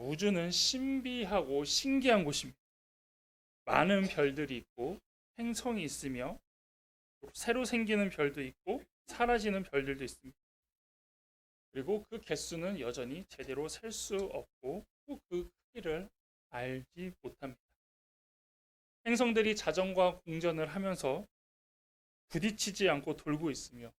우주는 신비하고 신기한 곳입니다. 많은 별들이 있고 행성이 있으며 새로 생기는 별도 있고 사라지는 별들도 있습니다. 그리고 그 개수는 여전히 제대로 셀 수 없고 또 그 크기를 알지 못합니다. 행성들이 자전과 공전을 하면서 부딪히지 않고 돌고 있으며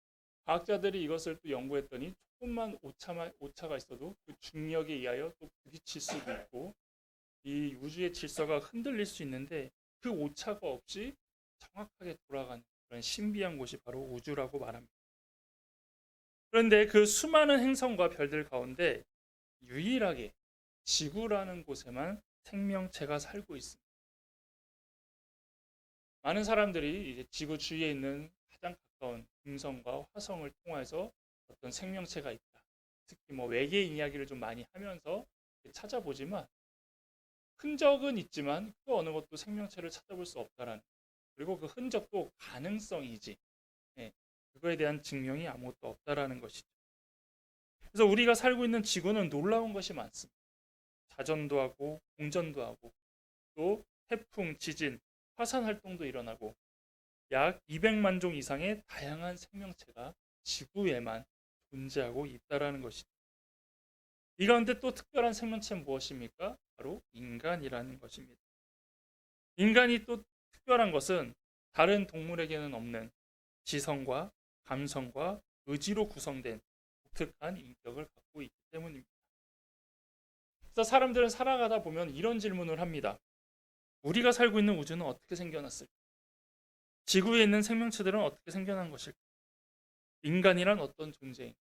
과학자들이 이것을 또 연구했더니 조금만 오차가 있어도 그 중력에 의하여 또 부딪힐 수도 있고 이 우주의 질서가 흔들릴 수 있는데 그 오차가 없이 정확하게 돌아가는 그런 신비한 곳이 바로 우주라고 말합니다. 그런데 그 수많은 행성과 별들 가운데 유일하게 지구라는 곳에만 생명체가 살고 있습니다. 많은 사람들이 이제 지구 주위에 있는 가장 가까운 금성과 화성을 통해서 어떤 생명체가 있다. 특히 뭐 외계인 이야기를 좀 많이 하면서 찾아보지만 흔적은 있지만 그 어느 것도 생명체를 찾아볼 수 없다라는. 그리고 그 흔적도 가능성이지. 예, 그거에 대한 증명이 아무것도 없다라는 것이죠. 그래서 우리가 살고 있는 지구는 놀라운 것이 많습니다. 자전도 하고 공전도 하고 또 태풍, 지진, 화산 활동도 일어나고 약 200만 종 이상의 다양한 생명체가 지구에만 존재하고 있다라는 것이죠. 이 가운데 또 특별한 생명체는 무엇입니까? 바로 인간이라는 것입니다. 인간이 또 특별한 것은 다른 동물에게는 없는 지성과 감성과 의지로 구성된 독특한 인격을 갖고 있기 때문입니다. 그래서 사람들은 살아가다 보면 이런 질문을 합니다. 우리가 살고 있는 우주는 어떻게 생겨났을까? 지구에 있는 생명체들은 어떻게 생겨난 것일까? 인간이란 어떤 존재인가?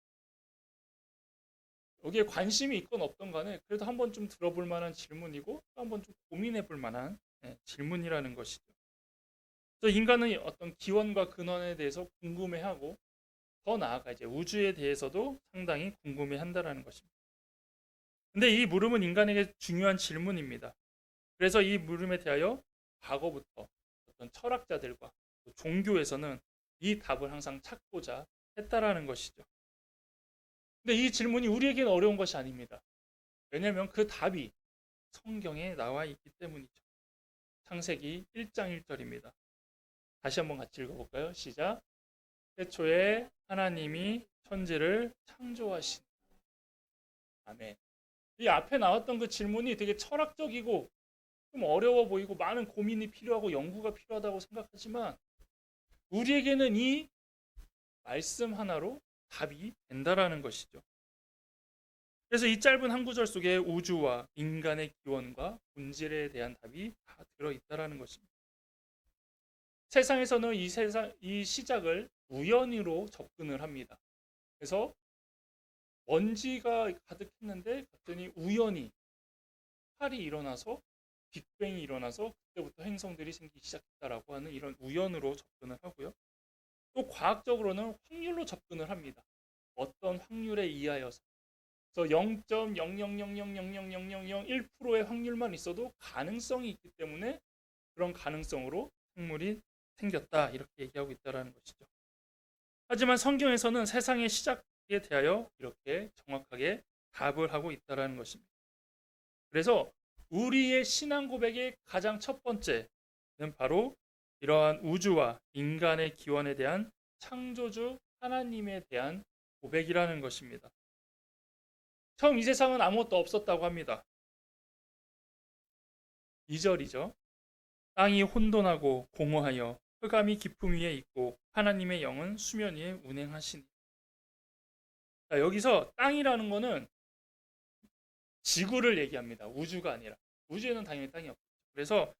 여기에 관심이 있건 없던 간에 그래도 한번 좀 들어볼 만한 질문이고 또 한번 좀 고민해 볼 만한 질문이라는 것이죠. 그래서 인간은 어떤 기원과 근원에 대해서 궁금해하고 더 나아가 이제 우주에 대해서도 상당히 궁금해한다라는 것입니다. 근데 이 물음은 인간에게 중요한 질문입니다. 그래서 이 물음에 대하여 과거부터 어떤 철학자들과 종교에서는 이 답을 항상 찾고자 했다라는 것이죠. 근데 이 질문이 우리에게는 어려운 것이 아닙니다. 왜냐하면 그 답이 성경에 나와 있기 때문이죠. 창세기 1장 1절입니다. 다시 한번 같이 읽어볼까요? 시작. 태초에 하나님이 천지를 창조하신. 아멘. 이 앞에 나왔던 그 질문이 되게 철학적이고 좀 어려워 보이고 많은 고민이 필요하고 연구가 필요하다고 생각하지만 우리에게는 이 말씀 하나로 답이 된다라는 것이죠. 그래서 이 짧은 한 구절 속에 우주와 인간의 기원과 본질에 대한 답이 다 들어있다라는 것입니다. 세상에서는 이 시작을 우연으로 접근을 합니다. 그래서 먼지가 가득했는데 갑자기 우연히 팔이 일어나서 빅뱅이 일어나서 그때부터 행성들이 생기기 시작했다라고 하는 이런 우연으로 접근을 하고요. 또 과학적으로는 확률로 접근을 합니다. 어떤 확률에 의하여서. 그래서 0.000000001%의 확률만 있어도 가능성이 있기 때문에 그런 가능성으로 생물이 생겼다 이렇게 얘기하고 있다는 것이죠. 하지만 성경에서는 세상의 시작에 대하여 이렇게 정확하게 답을 하고 있다는 것입니다. 그래서 우리의 신앙 고백의 가장 첫 번째는 바로 이러한 우주와 인간의 기원에 대한 창조주 하나님에 대한 고백이라는 것입니다. 처음 이 세상은 아무것도 없었다고 합니다. 2절이죠. 땅이 혼돈하고 공허하여 흑암이 깊음 위에 있고 하나님의 영은 수면 위에 운행하시니. 자, 여기서 땅이라는 것은 지구를 얘기합니다. 우주가 아니라. 우주에는 당연히 땅이 없죠. 그래서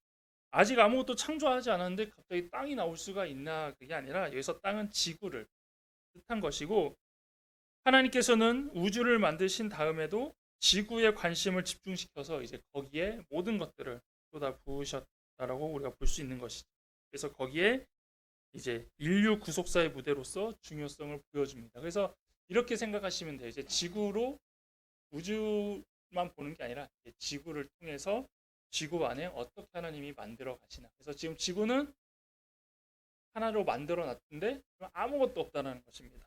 아직 아무것도 창조하지 않았는데 갑자기 땅이 나올 수가 있나, 그게 아니라 여기서 땅은 지구를 뜻한 것이고 하나님께서는 우주를 만드신 다음에도 지구에 관심을 집중시켜서 이제 거기에 모든 것들을 쏟아 부으셨다라고 우리가 볼 수 있는 것이죠. 그래서 거기에 이제 인류 구속사의 무대로서 중요성을 보여줍니다. 그래서 이렇게 생각하시면 돼요. 이제 지구로 우주만 보는 게 아니라 지구를 통해서 지구 안에 어떻게 하나님이 만들어 가시나. 그래서 지금 지구는 하나로 만들어 놨는데 아무것도 없다는 것입니다.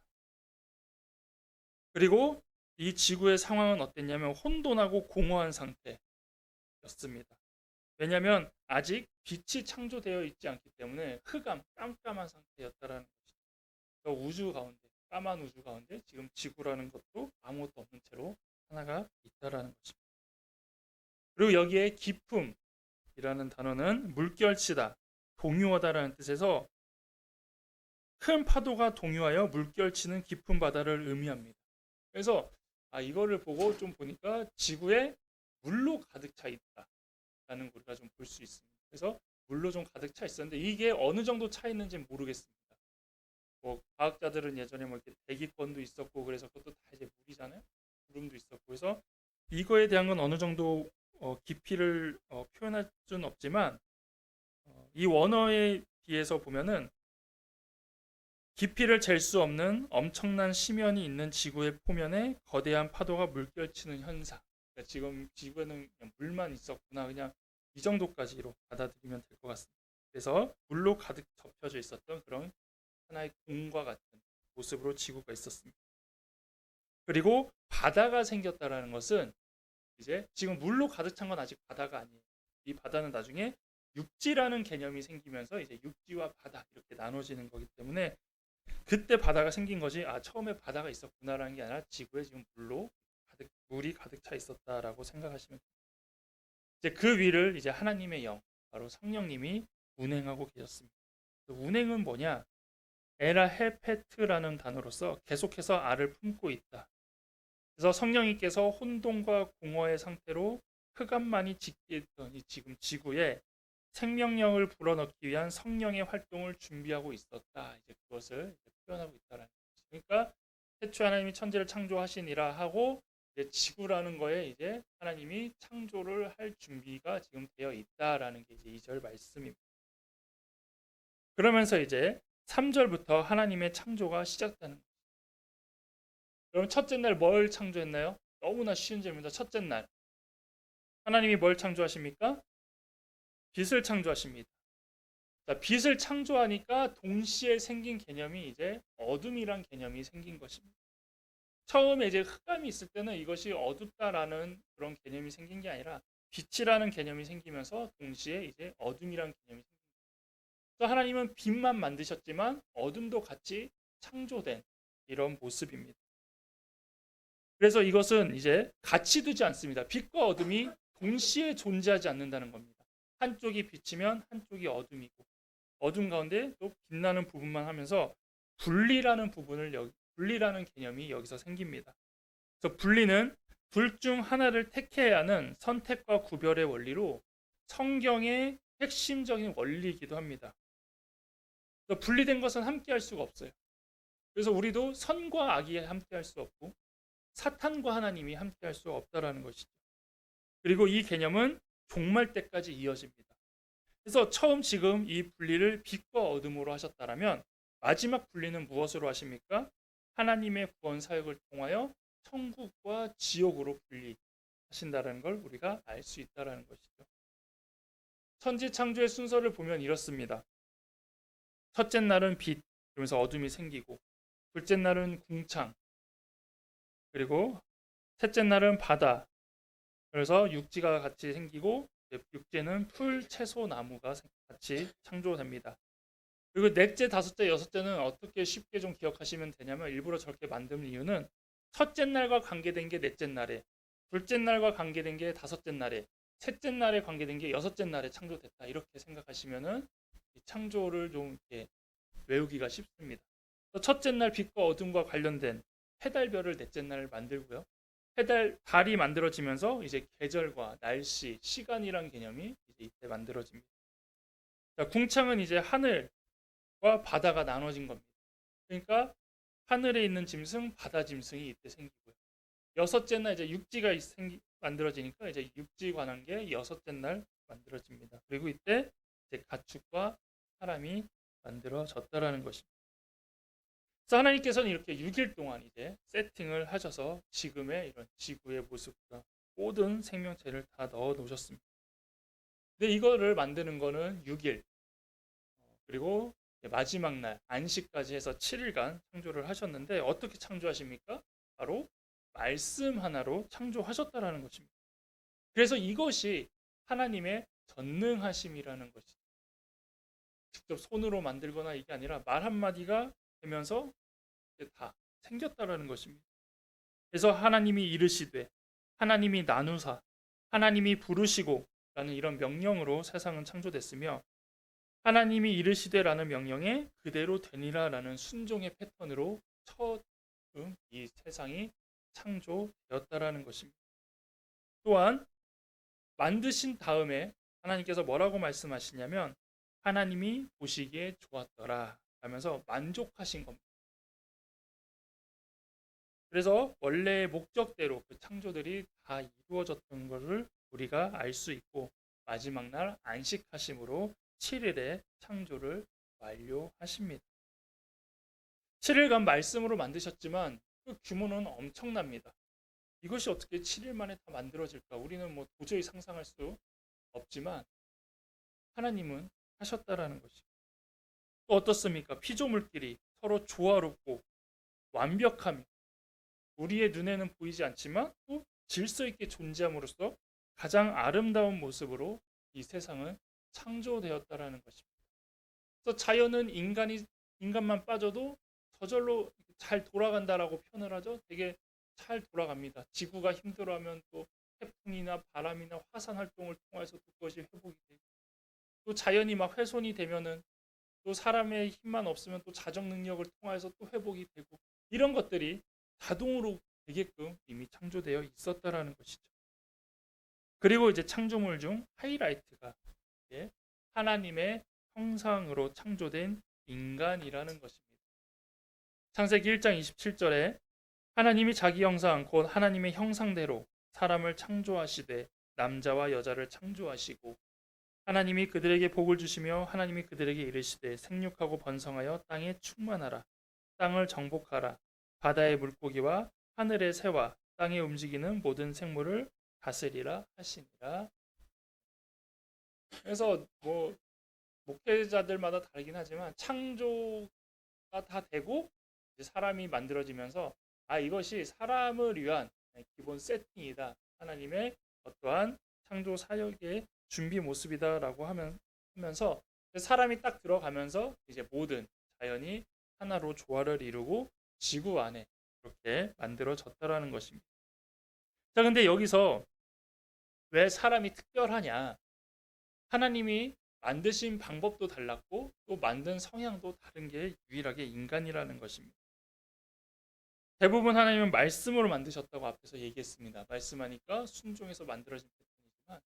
그리고 이 지구의 상황은 어땠냐면 혼돈하고 공허한 상태였습니다. 왜냐하면 아직 빛이 창조되어 있지 않기 때문에 깜깜한 상태였다라는 것이죠. 우주 가운데, 까만 우주 가운데 지금 지구라는 것도 아무것도 없는 채로 하나가 있다라는 것입니다. 그리고 여기에 기품이라는 단어는 물결치다, 동요하다라는 뜻에서 큰 파도가 동요하여 물결치는 깊은 바다를 의미합니다. 그래서 이거를 보고 좀 보니까 지구에 물로 가득 차 있다라는 걸 우리가 좀 볼 수 있습니다. 그래서 물로 좀 가득 차 있었는데 이게 어느 정도 차 있는지는 모르겠습니다. 뭐 과학자들은 예전에 뭐 이렇게 대기권도 있었고 그래서 그것도 다 이제 물이잖아요. 구름도 있었고 그래서 이거에 대한 건 어느 정도 깊이를 표현할 수는 없지만 이 원어에 비해서 보면은 깊이를 잴 수 없는 엄청난 심연이 있는 지구의 표면에 거대한 파도가 물결치는 현상. 그러니까 지금 지구에는 그냥 물만 있었구나. 그냥 이 정도까지로 받아들이면 될 것 같습니다. 그래서 물로 가득 덮여져 있었던 그런 하나의 공과 같은 모습으로 지구가 있었습니다. 그리고 바다가 생겼다라는 것은 이제 지금 물로 가득 찬 건 아직 바다가 아니에요. 이 바다는 나중에 육지라는 개념이 생기면서 이제 육지와 바다 이렇게 나눠지는 거기 때문에 그때 바다가 생긴 거지. 처음에 바다가 있었구나라는 게 아니라 지구에 지금 물이 가득 차 있었다라고 생각하시면 됩니다. 이제 그 위를 이제 하나님의 영, 바로 성령님이 운행하고 계셨습니다. 운행은 뭐냐? 에라 헤페트라는 단어로서 계속해서 알을 품고 있다. 그래서 성령님께서 혼돈과 공허의 상태로 흑암만이 짙게 있던 이 지금 지구에 생명력을 불어넣기 위한 성령의 활동을 준비하고 있었다. 이제 그것을 표현하고 있다라는 거죠. 그러니까 태초에 하나님이 천지를 창조하시니라 하고 이제 지구라는 거에 이제 하나님이 창조를 할 준비가 지금 되어 있다라는 게 이제 2절 말씀입니다. 그러면서 이제 3절부터 하나님의 창조가 시작되는 거죠. 그럼 첫째 날 뭘 창조했나요? 너무나 쉬운 질문입니다. 첫째 날 하나님이 뭘 창조하십니까? 빛을 창조하십니다. 자, 빛을 창조하니까 동시에 생긴 개념이 이제 어둠이란 개념이 생긴 것입니다. 처음에 이제 흑암이 있을 때는 이것이 어둡다라는 그런 개념이 생긴 게 아니라 빛이라는 개념이 생기면서 동시에 이제 어둠이란 개념이 생깁니다. 그래서 하나님은 빛만 만드셨지만 어둠도 같이 창조된 이런 모습입니다. 그래서 이것은 이제 같이 두지 않습니다. 빛과 어둠이 동시에 존재하지 않는다는 겁니다. 한쪽이 빛이면 한쪽이 어둠이고 어둠 가운데 또 빛나는 부분만 하면서 분리라는 개념이 여기서 생깁니다. 그래서 분리는 둘 중 하나를 택해야 하는 선택과 구별의 원리로 성경의 핵심적인 원리이기도 합니다. 그래서 분리된 것은 함께할 수가 없어요. 그래서 우리도 선과 악이 함께할 수 없고 사탄과 하나님이 함께할 수 없다라는 것이죠. 그리고 이 개념은 종말 때까지 이어집니다. 그래서 처음 지금 이 분리를 빛과 어둠으로 하셨다라면 마지막 분리는 무엇으로 하십니까? 하나님의 구원 사역을 통하여 천국과 지옥으로 분리하신다는 걸 우리가 알 수 있다는 것이죠. 천지 창조의 순서를 보면 이렇습니다. 첫째 날은 빛, 그러면서 어둠이 생기고 둘째 날은 궁창, 그리고 셋째 날은 바다, 그래서 육지가 같이 생기고 육지는 풀, 채소, 나무가 같이 창조됩니다. 그리고 넷째, 다섯째, 여섯째는 어떻게 쉽게 좀 기억하시면 되냐면 일부러 저렇게 만든 이유는 첫째 날과 관계된 게 넷째 날에, 둘째 날과 관계된 게 다섯째 날에, 셋째 날에 관계된 게 여섯째 날에 창조됐다. 이렇게 생각하시면은 창조를 좀 이렇게 외우기가 쉽습니다. 첫째 날 빛과 어둠과 관련된 해달별을 넷째 날 만들고요. 달이 만들어지면서 이제 계절과 날씨, 시간이란 개념이 이제 이때 만들어집니다. 자, 궁창은 이제 하늘과 바다가 나눠진 겁니다. 그러니까 하늘에 있는 짐승, 바다 짐승이 이때 생기고요. 여섯째 날 이제 육지가 만들어지니까 이제 육지 관한 게 여섯째 날 만들어집니다. 그리고 이때 이제 가축과 사람이 만들어졌다라는 것입니다. 그래서 하나님께서는 이렇게 6일 동안 이제 세팅을 하셔서 지금의 이런 지구의 모습과 모든 생명체를 다 넣어 놓으셨습니다. 근데 이거를 만드는 거는 6일, 그리고 마지막 날 안식까지 해서 7일간 창조를 하셨는데 어떻게 창조하십니까? 바로 말씀 하나로 창조하셨다라는 것입니다. 그래서 이것이 하나님의 전능하심이라는 것이 직접 손으로 만들거나 이게 아니라 말 한마디가 되면서 다 생겼다라는 것입니다. 그래서 하나님이 이르시되, 하나님이 나누사, 하나님이 부르시고 라는 이런 명령으로 세상은 창조됐으며, 하나님이 이르시되라는 명령에 그대로 되니라라는 순종의 패턴으로 처음 이 세상이 창조되었다라는 것입니다. 또한 만드신 다음에 하나님께서 뭐라고 말씀하시냐면 하나님이 보시기에 좋았더라 하면서 만족하신 겁니다. 그래서 원래의 목적대로 그 창조들이 다 이루어졌던 것을 우리가 알 수 있고, 마지막 날 안식하심으로 7일에 창조를 완료하십니다. 7일간 말씀으로 만드셨지만 그 규모는 엄청납니다. 이것이 어떻게 7일 만에 다 만들어질까? 우리는 뭐 도저히 상상할 수 없지만 하나님은 하셨다라는 것이. 또 어떻습니까? 피조물끼리 서로 조화롭고 완벽하며 우리의 눈에는 보이지 않지만 또 질서 있게 존재함으로써 가장 아름다운 모습으로 이 세상은 창조되었다라는 것입니다. 그래서 자연은 인간만 빠져도 저절로 잘 돌아간다라고 표현을 하죠. 되게 잘 돌아갑니다. 지구가 힘들어하면 또 태풍이나 바람이나 화산 활동을 통해서 또 그것이 회복이 되고, 또 자연이 막 훼손이 되면은 또 사람의 힘만 없으면 또 자정 능력을 통해서 또 회복이 되고, 이런 것들이 자동으로 되게끔 이미 창조되어 있었다라는 것이죠. 그리고 이제 창조물 중 하이라이트가 하나님의 형상으로 창조된 인간이라는 것입니다. 창세기 1장 27절에 하나님이 자기 형상 곧 하나님의 형상대로 사람을 창조하시되 남자와 여자를 창조하시고, 하나님이 그들에게 복을 주시며 하나님이 그들에게 이르시되 생육하고 번성하여 땅에 충만하라, 땅을 정복하라, 바다의 물고기와 하늘의 새와 땅에 움직이는 모든 생물을 다스리라 하시니라. 그래서 뭐 목회자들마다 다르긴 하지만 창조가 다 되고 이제 사람이 만들어지면서 이것이 사람을 위한 기본 세팅이다, 하나님의 어떠한 창조 사역의 준비 모습이다라고 하면서 사람이 딱 들어가면서 이제 모든 자연이 하나로 조화를 이루고 지구 안에 그렇게 만들어졌다라는 것입니다. 자, 근데 여기서 왜 사람이 특별하냐? 하나님이 만드신 방법도 달랐고 또 만든 성향도 다른 게 유일하게 인간이라는 것입니다. 대부분 하나님은 말씀으로 만드셨다고 앞에서 얘기했습니다. 말씀하니까 순종해서 만들어진 패턴이지만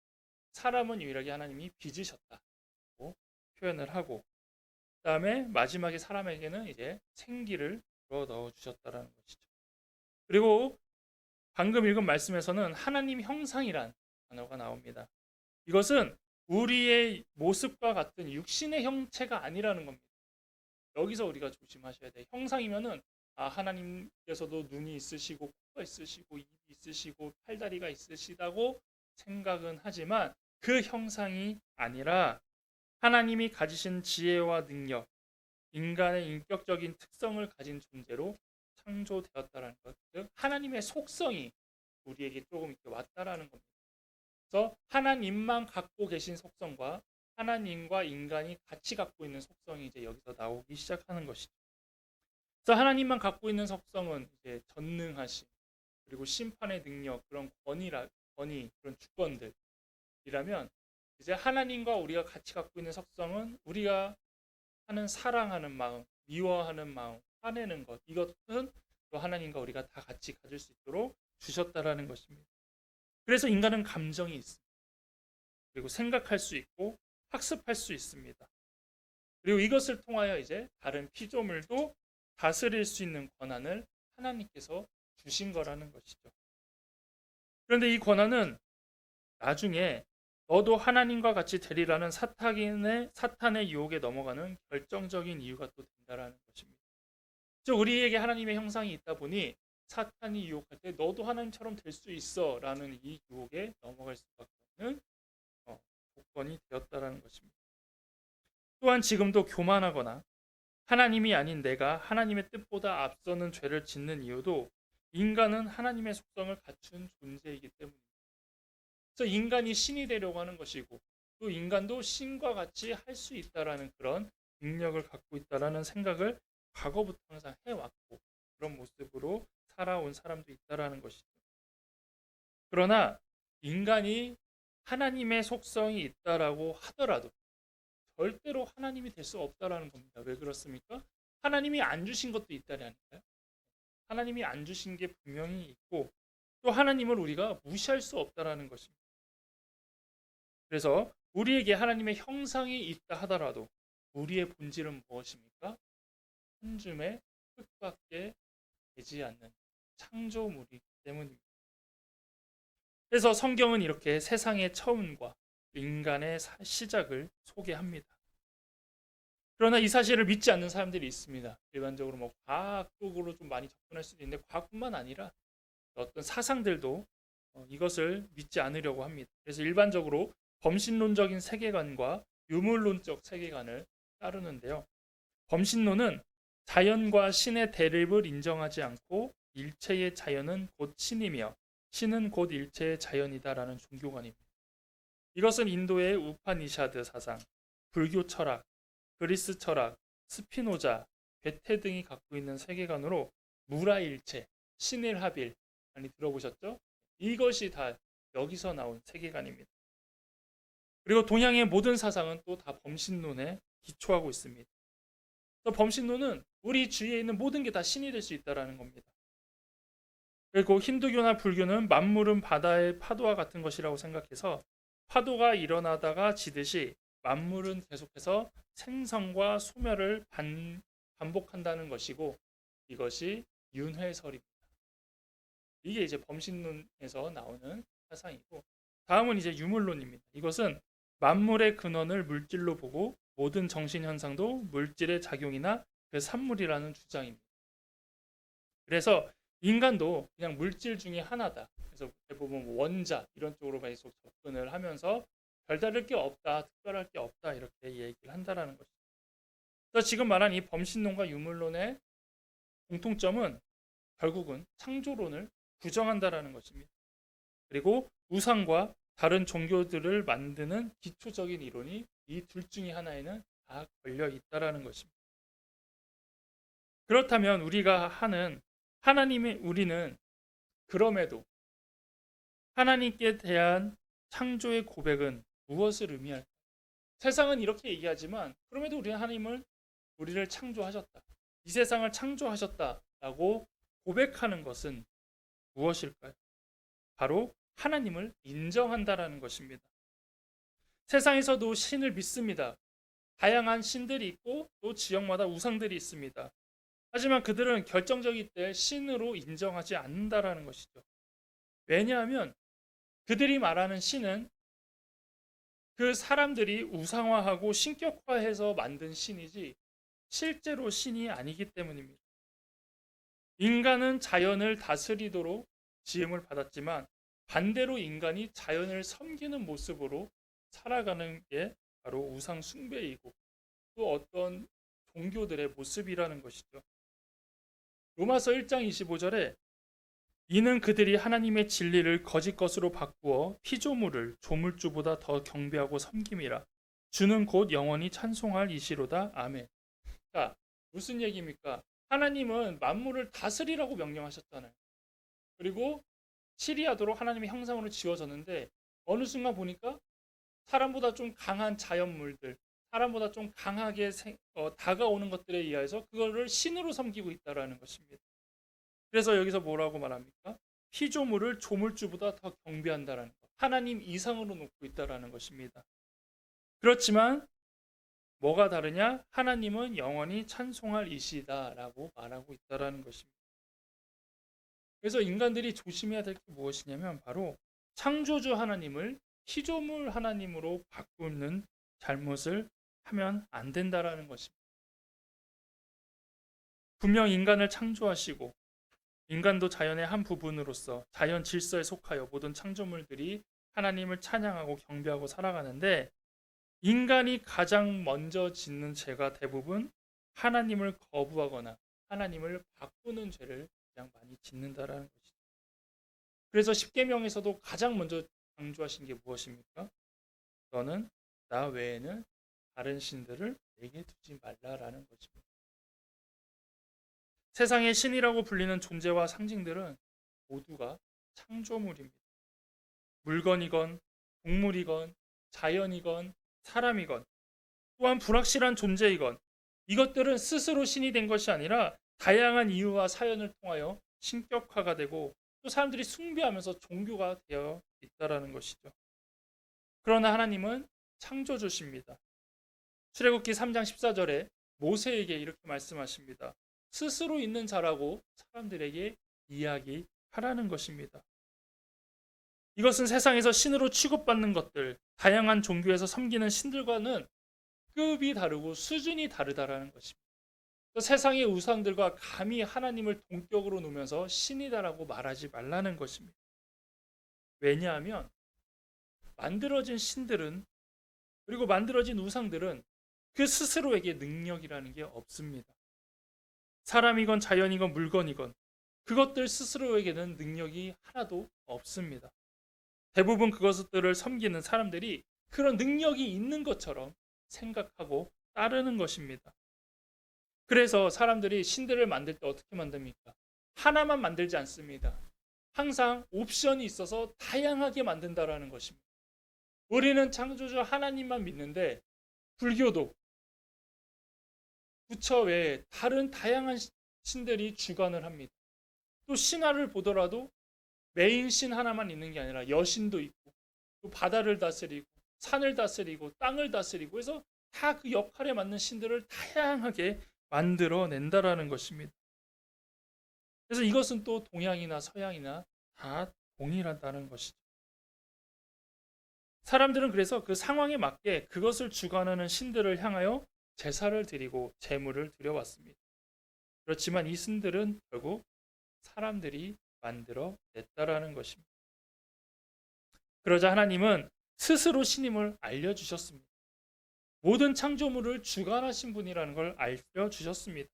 사람은 유일하게 하나님이 빚으셨다고 표현을 하고, 그 다음에 마지막에 사람에게는 이제 생기를 불어 넣어 주셨다라는 것이죠. 그리고 방금 읽은 말씀에서는 하나님 형상이란 단어가 나옵니다. 이것은 우리의 모습과 같은 육신의 형체가 아니라는 겁니다. 여기서 우리가 조심하셔야 돼요. 형상이면은 하나님께서도 눈이 있으시고 코가 있으시고 입이 있으시고 팔다리가 있으시다고 생각은 하지만 그 형상이 아니라 하나님이 가지신 지혜와 능력, 인간의 인격적인 특성을 가진 존재로 창조되었다라는 것. 즉 하나님의 속성이 우리에게 조금 이렇게 왔다라는 겁니다. 그래서 하나님만 갖고 계신 속성과 하나님과 인간이 같이 갖고 있는 속성이 이제 여기서 나오기 시작하는 것이죠. 그래서 하나님만 갖고 있는 속성은 이제 전능하심, 그리고 심판의 능력, 그런 권위, 그런 주권들이라면, 이제 하나님과 우리가 같이 갖고 있는 속성은 우리가 하는 사랑하는 마음, 미워하는 마음, 화내는 것, 이것은 또 하나님과 우리가 다 같이 가질 수 있도록 주셨다라는 것입니다. 그래서 인간은 감정이 있습니다. 그리고 생각할 수 있고 학습할 수 있습니다. 그리고 이것을 통하여 이제 다른 피조물도 다스릴 수 있는 권한을 하나님께서 주신 거라는 것이죠. 그런데 이 권한은 나중에 너도 하나님과 같이 되리라는 사탄의 유혹에 넘어가는 결정적인 이유가 또 된다라는 것입니다. 즉 우리에게 하나님의 형상이 있다 보니 사탄이 유혹할 때 너도 하나님처럼 될 수 있어 라는 이 유혹에 넘어갈 수밖에 없는 조건이 되었다라는 것입니다. 또한 지금도 교만하거나 하나님이 아닌 내가 하나님의 뜻보다 앞서는 죄를 짓는 이유도 인간은 하나님의 속성을 갖춘 존재이기 때문입니다. 그래서 인간이 신이 되려고 하는 것이고 또 인간도 신과 같이 할 수 있다라는 그런 능력을 갖고 있다라는 생각을 과거부터 항상 해왔고 그런 모습으로 살아온 사람도 있다라는 것이죠. 그러나 인간이 하나님의 속성이 있다라고 하더라도 절대로 하나님이 될 수 없다라는 겁니다. 왜 그렇습니까? 하나님이 안 주신 것도 있다라니까요. 하나님이 안 주신 게 분명히 있고 또 하나님을 우리가 무시할 수 없다라는 것입니다. 그래서 우리에게 하나님의 형상이 있다 하더라도 우리의 본질은 무엇입니까? 한 줌의 흙밖에 되지 않는 창조물이기 때문입니다. 그래서 성경은 이렇게 세상의 처음과 인간의 시작을 소개합니다. 그러나 이 사실을 믿지 않는 사람들이 있습니다. 일반적으로 뭐 과학적으로 좀 많이 접근할 수도 있는데 과학뿐만 아니라 어떤 사상들도 이것을 믿지 않으려고 합니다. 그래서 일반적으로 범신론적인 세계관과 유물론적 세계관을 따르는데요. 범신론은 자연과 신의 대립을 인정하지 않고 일체의 자연은 곧 신이며 신은 곧 일체의 자연이다라는 종교관입니다. 이것은 인도의 우파니샤드 사상, 불교 철학, 그리스 철학, 스피노자, 괴테 등이 갖고 있는 세계관으로 무라일체, 신일합일 많이 들어보셨죠? 이것이 다 여기서 나온 세계관입니다. 그리고 동양의 모든 사상은 또 다 범신론에 기초하고 있습니다. 범신론은 우리 주위에 있는 모든 게 다 신이 될 수 있다는 겁니다. 그리고 힌두교나 불교는 만물은 바다의 파도와 같은 것이라고 생각해서 파도가 일어나다가 지듯이 만물은 계속해서 생성과 소멸을 반복한다는 것이고 이것이 윤회설입니다. 이게 이제 범신론에서 나오는 사상이고 다음은 이제 유물론입니다. 이것은 만물의 근원을 물질로 보고 모든 정신현상도 물질의 작용이나 그 산물이라는 주장입니다. 그래서 인간도 그냥 물질 중에 하나다. 그래서 대부분 원자 이런 쪽으로 계속 접근을 하면서 별다를 게 없다, 특별할 게 없다 이렇게 얘기를 한다라는 것이죠. 그래서 지금 말한 이 범신론과 유물론의 공통점은 결국은 창조론을 부정한다라는 것입니다. 그리고 우상과 다른 종교들을 만드는 기초적인 이론이 이 둘 중에 하나에는 다 걸려 있다라는 것입니다. 그렇다면 우리가 하는 우리는 그럼에도 하나님께 대한 창조의 고백은 무엇을 의미할까요? 세상은 이렇게 얘기하지만 그럼에도 우리를 창조하셨다. 이 세상을 창조하셨다라고 고백하는 것은 무엇일까요? 바로 하나님을 인정한다라는 것입니다. 세상에서도 신을 믿습니다. 다양한 신들이 있고 또 지역마다 우상들이 있습니다. 하지만 그들은 결정적일 때 신으로 인정하지 않는다라는 것이죠. 왜냐하면 그들이 말하는 신은 그 사람들이 우상화하고 신격화해서 만든 신이지 실제로 신이 아니기 때문입니다. 인간은 자연을 다스리도록 지음을 받았지만 반대로 인간이 자연을 섬기는 모습으로 살아가는 게 바로 우상 숭배이고 또 어떤 종교들의 모습이라는 것이죠. 로마서 1장 25절에 이는 그들이 하나님의 진리를 거짓 것으로 바꾸어 피조물을 조물주보다 더 경배하고 섬김이라 주는 곧 영원히 찬송할 이시로다. 아멘. 자, 무슨 얘기입니까? 하나님은 만물을 다스리라고 명령하셨잖아요. 그리고 치리하도록 하나님의 형상으로 지어졌는데 어느 순간 보니까 사람보다 좀 강한 자연물들, 사람보다 좀 강하게 다가오는 것들에 의해서 그거를 신으로 섬기고 있다는 것입니다. 그래서 여기서 뭐라고 말합니까? 피조물을 조물주보다 더 경배한다는 것. 하나님 이상으로 놓고 있다는 것입니다. 그렇지만 뭐가 다르냐? 하나님은 영원히 찬송할 이시다라고 말하고 있다는 것입니다. 그래서 인간들이 조심해야 될 게 무엇이냐면 바로 창조주 하나님을 피조물 하나님으로 바꾸는 잘못을 하면 안 된다라는 것입니다. 분명 인간을 창조하시고 인간도 자연의 한 부분으로서 자연 질서에 속하여 모든 창조물들이 하나님을 찬양하고 경배하고 살아가는데 인간이 가장 먼저 짓는 죄가 대부분 하나님을 거부하거나 하나님을 바꾸는 죄를 그냥 많이 짓는다라는 것이죠. 그래서 십계명에서도 가장 먼저 강조하신 게 무엇입니까? 너는 나 외에는 다른 신들을 내게 두지 말라라는 것입니다. 세상의 신이라고 불리는 존재와 상징들은 모두가 창조물입니다. 물건이건 동물이건 자연이건 사람이건 또한 불확실한 존재이건 이것들은 스스로 신이 된 것이 아니라 다양한 이유와 사연을 통하여 신격화가 되고 또 사람들이 숭배하면서 종교가 되어 있다라는 것이죠. 그러나 하나님은 창조주십니다. 출애굽기 3장 14절에 모세에게 이렇게 말씀하십니다. 스스로 있는 자라고 사람들에게 이야기하라는 것입니다. 이것은 세상에서 신으로 취급받는 것들, 다양한 종교에서 섬기는 신들과는 급이 다르고 수준이 다르다라는 것입니다. 세상의 우상들과 감히 하나님을 동격으로 놓으면서 신이다라고 말하지 말라는 것입니다. 왜냐하면 만들어진 신들은 그리고 만들어진 우상들은 그 스스로에게 능력이라는 게 없습니다. 사람이건 자연이건 물건이건 그것들 스스로에게는 능력이 하나도 없습니다. 대부분 그것들을 섬기는 사람들이 그런 능력이 있는 것처럼 생각하고 따르는 것입니다. 그래서 사람들이 신들을 만들 때 어떻게 만듭니까? 하나만 만들지 않습니다. 항상 옵션이 있어서 다양하게 만든다라는 것입니다. 우리는 창조주 하나님만 믿는데 불교도 부처 외에 다른 다양한 신들이 주관을 합니다. 또 신화를 보더라도 메인 신 하나만 있는 게 아니라 여신도 있고 또 바다를 다스리고 산을 다스리고 땅을 다스리고 해서 다 그 역할에 맞는 신들을 다양하게 만들어낸다라는 것입니다. 그래서 이것은 또 동양이나 서양이나 다 동일하다는 것이죠. 사람들은 그래서 그 상황에 맞게 그것을 주관하는 신들을 향하여 제사를 드리고 제물을 드려왔습니다. 그렇지만 이 신들은 결국 사람들이 만들어 냈다라는 것입니다. 그러자 하나님은 스스로 신임을 알려주셨습니다. 모든 창조물을 주관하신 분이라는 걸 알려주셨습니다.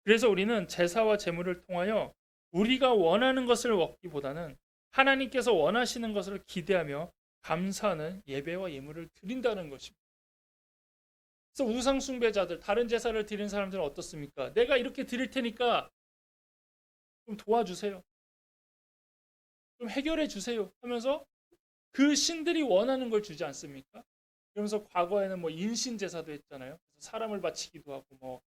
그래서 우리는 제사와 제물을 통하여 우리가 원하는 것을 얻기보다는 하나님께서 원하시는 것을 기대하며 감사하는 예배와 예물을 드린다는 것입니다. 그래서 우상 숭배자들, 다른 제사를 드리는 사람들은 어떻습니까? 내가 이렇게 드릴 테니까 좀 도와주세요. 좀 해결해 주세요 하면서 그 신들이 원하는 걸 주지 않습니까? 그러면서 과거에는 뭐 인신 제사도 했잖아요. 그래서 사람을 바치기도 하고 뭐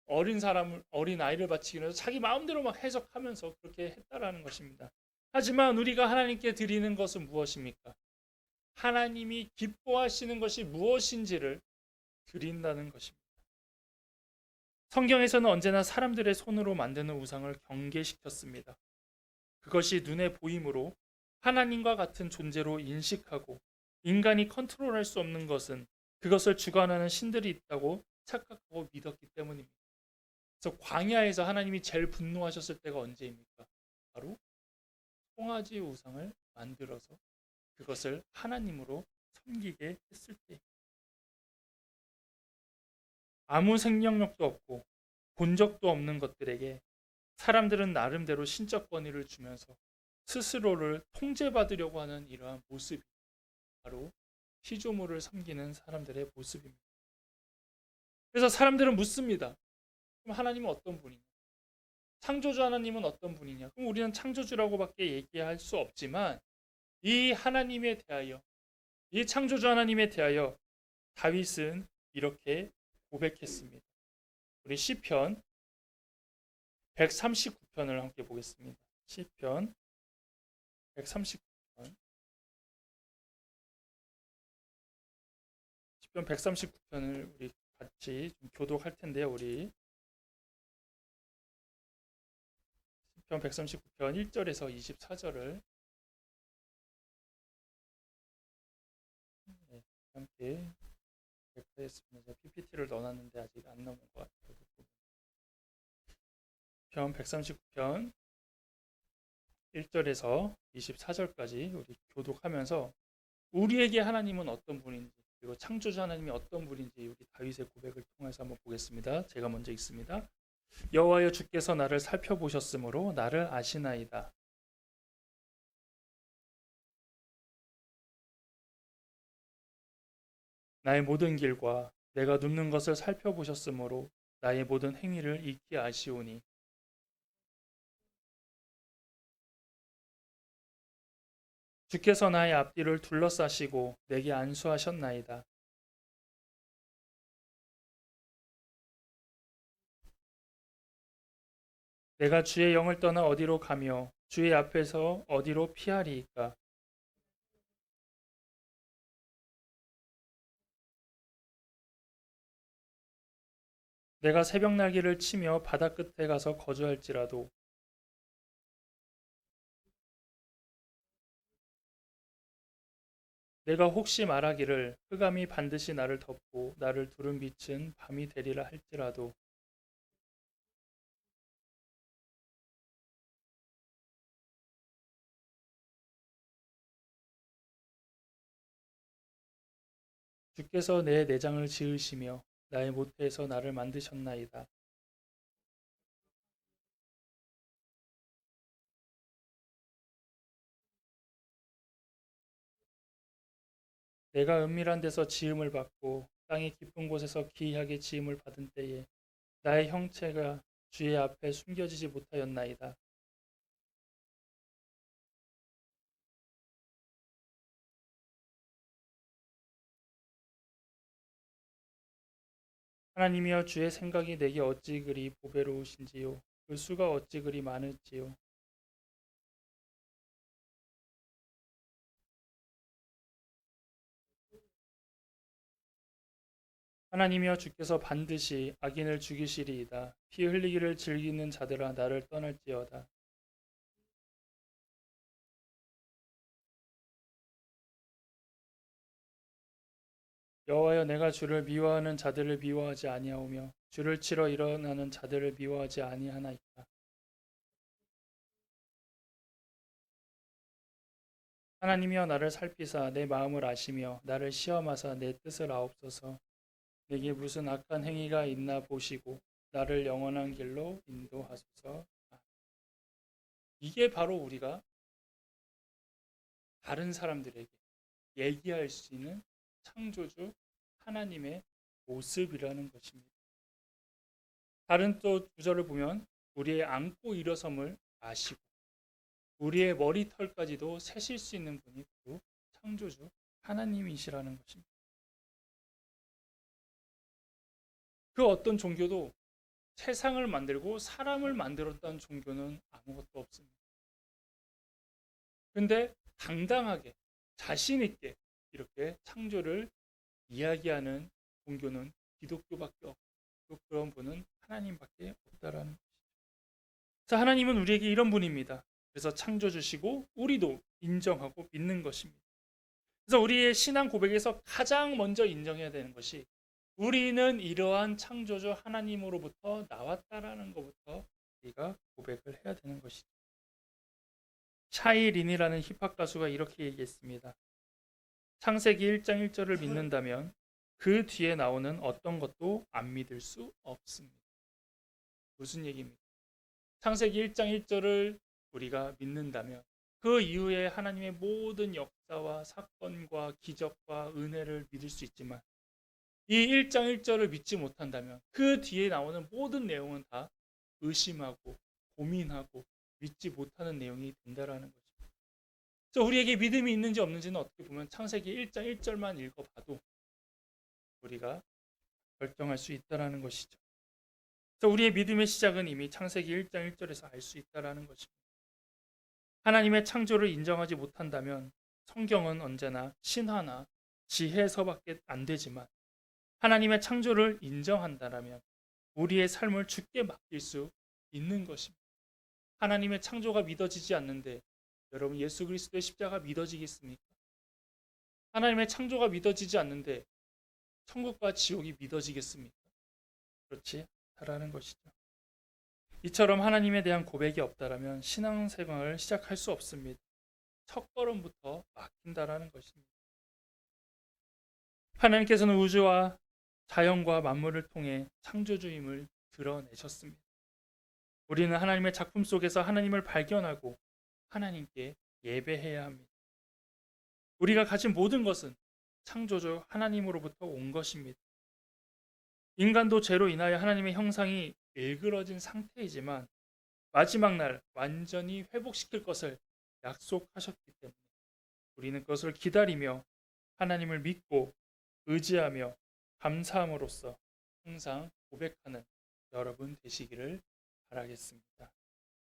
어린 아이를 바치기도 해서 자기 마음대로 막 해석하면서 그렇게 했다라는 것입니다. 하지만 우리가 하나님께 드리는 것은 무엇입니까? 하나님이 기뻐하시는 것이 무엇인지를 드린다는 것입니다. 성경에서는 언제나 사람들의 손으로 만드는 우상을 경계시켰습니다. 그것이 눈에 보이므로 하나님과 같은 존재로 인식하고 인간이 컨트롤할 수 없는 것은 그것을 주관하는 신들이 있다고 착각하고 믿었기 때문입니다. 그래서 광야에서 하나님이 제일 분노하셨을 때가 언제입니까? 바로 송아지 우상을 만들어서 그것을 하나님으로 섬기게 했을 때. 아무 생명력도 없고 본적도 없는 것들에게 사람들은 나름대로 신적 권위를 주면서 스스로를 통제받으려고 하는 이러한 모습이 바로 피조물을 섬기는 사람들의 모습입니다. 그래서 사람들은 묻습니다. 그럼 하나님은 어떤 분이냐? 창조주 하나님은 어떤 분이냐? 그럼 우리는 창조주라고밖에 얘기할 수 없지만 이 하나님에 대하여, 이 창조주 하나님에 대하여 다윗은 이렇게 고백했습니다. 우리 시편 139편을 함께 보겠습니다. 시편 139편. 시편 139편을 우리 같이 좀 교독할 텐데요. 우리 시편 139편 1절에서 24절을 함께 백화했습니다. PPT를 넣어놨는데 아직 안 나온 것 같아요. 편 139편 1절에서 24절까지 우리 교독하면서 우리에게 하나님은 어떤 분인지 그리고 창조주 하나님이 어떤 분인지 우리 다윗의 고백을 통해서 한번 보겠습니다. 제가 먼저 읽습니다. 여호와여 주께서 나를 살펴보셨으므로 나를 아시나이다. 나의 모든 길과 내가 눕는 것을 살펴보셨으므로 나의 모든 행위를 익히 아시오니 주께서 나의 앞뒤를 둘러싸시고 내게 안수하셨나이다. 내가 주의 영을 떠나 어디로 가며 주의 앞에서 어디로 피하리이까? 내가 새벽 날개를 치며 바다 끝에 가서 거주할지라도 내가 혹시 말하기를 흑암이 반드시 나를 덮고 나를 두른 빛은 밤이 되리라 할지라도 주께서 내 내장을 지으시며 나의 모태에서 나를 만드셨나이다. 내가 은밀한 데서 지음을 받고 땅의 깊은 곳에서 기이하게 지음을 받은 때에 나의 형체가 주의 앞에 숨겨지지 못하였나이다. 하나님이여 주의 생각이 내게 어찌 그리 보배로우신지요. 그 수가 어찌 그리 많을지요. 하나님이여 주께서 반드시 악인을 죽이시리이다. 피 흘리기를 즐기는 자들아 나를 떠날지어다. 여호와여 내가 주를 미워하는 자들을 미워하지 아니하오며 주를 치러 일어나는 자들을 미워하지 아니하나이까. 하나님이여 나를 살피사 내 마음을 아시며 나를 시험하사 내 뜻을 아옵소서. 내게 무슨 악한 행위가 있나 보시고 나를 영원한 길로 인도하소서. 이게 바로 우리가 다른 사람들에게 얘기할 수 있는 창조주 하나님의 모습이라는 것입니다. 다른 또 구절을 보면 우리의 안고 일어섬을 아시고 우리의 머리털까지도 세실 수 있는 분이 바로 창조주 하나님이시라는 것입니다. 그 어떤 종교도 세상을 만들고 사람을 만들었다는 종교는 아무것도 없습니다. 근데 당당하게 자신 있게 이렇게 창조를 이야기하는 종교는 기독교밖에 없고 또 그런 분은 하나님밖에 없다라는 것이죠. 자, 하나님은 우리에게 이런 분입니다. 그래서 창조주시고 우리도 인정하고 믿는 것입니다. 그래서 우리의 신앙 고백에서 가장 먼저 인정해야 되는 것이 우리는 이러한 창조주 하나님으로부터 나왔다라는 것부터 우리가 고백을 해야 되는 것이죠. 샤이린이라는 힙합 가수가 이렇게 얘기했습니다. 창세기 1장 1절을 믿는다면 그 뒤에 나오는 어떤 것도 안 믿을 수 없습니다. 무슨 얘기입니까? 창세기 1장 1절을 우리가 믿는다면 그 이후에 하나님의 모든 역사와 사건과 기적과 은혜를 믿을 수 있지만 이 1장 1절을 믿지 못한다면 그 뒤에 나오는 모든 내용은 다 의심하고 고민하고 믿지 못하는 내용이 된다라는 거죠. 그래서 우리에게 믿음이 있는지 없는지는 어떻게 보면 창세기 1장 1절만 읽어봐도 우리가 결정할 수 있다라는 것이죠. 그래서 우리의 믿음의 시작은 이미 창세기 1장 1절에서 알 수 있다라는 것입니다. 하나님의 창조를 인정하지 못한다면 성경은 언제나 신화나 지혜서밖에 안 되지만 하나님의 창조를 인정한다라면 우리의 삶을 주께 맡길 수 있는 것입니다. 하나님의 창조가 믿어지지 않는데 여러분 예수 그리스도의 십자가 믿어지겠습니까? 하나님의 창조가 믿어지지 않는데 천국과 지옥이 믿어지겠습니까? 그렇지 않다라는 것이죠. 이처럼 하나님에 대한 고백이 없다라면 신앙생활을 시작할 수 없습니다. 첫걸음부터 막힌다라는 것입니다. 하나님께서는 우주와 자연과 만물을 통해 창조주임을 드러내셨습니다. 우리는 하나님의 작품 속에서 하나님을 발견하고 하나님께 예배해야 합니다. 우리가 가진 모든 것은 창조주 하나님으로부터 온 것입니다. 인간도 죄로 인하여 하나님의 형상이 일그러진 상태이지만 마지막 날 완전히 회복시킬 것을 약속하셨기 때문에 우리는 그것을 기다리며 하나님을 믿고 의지하며 감사함으로써 항상 고백하는 여러분 되시기를 바라겠습니다.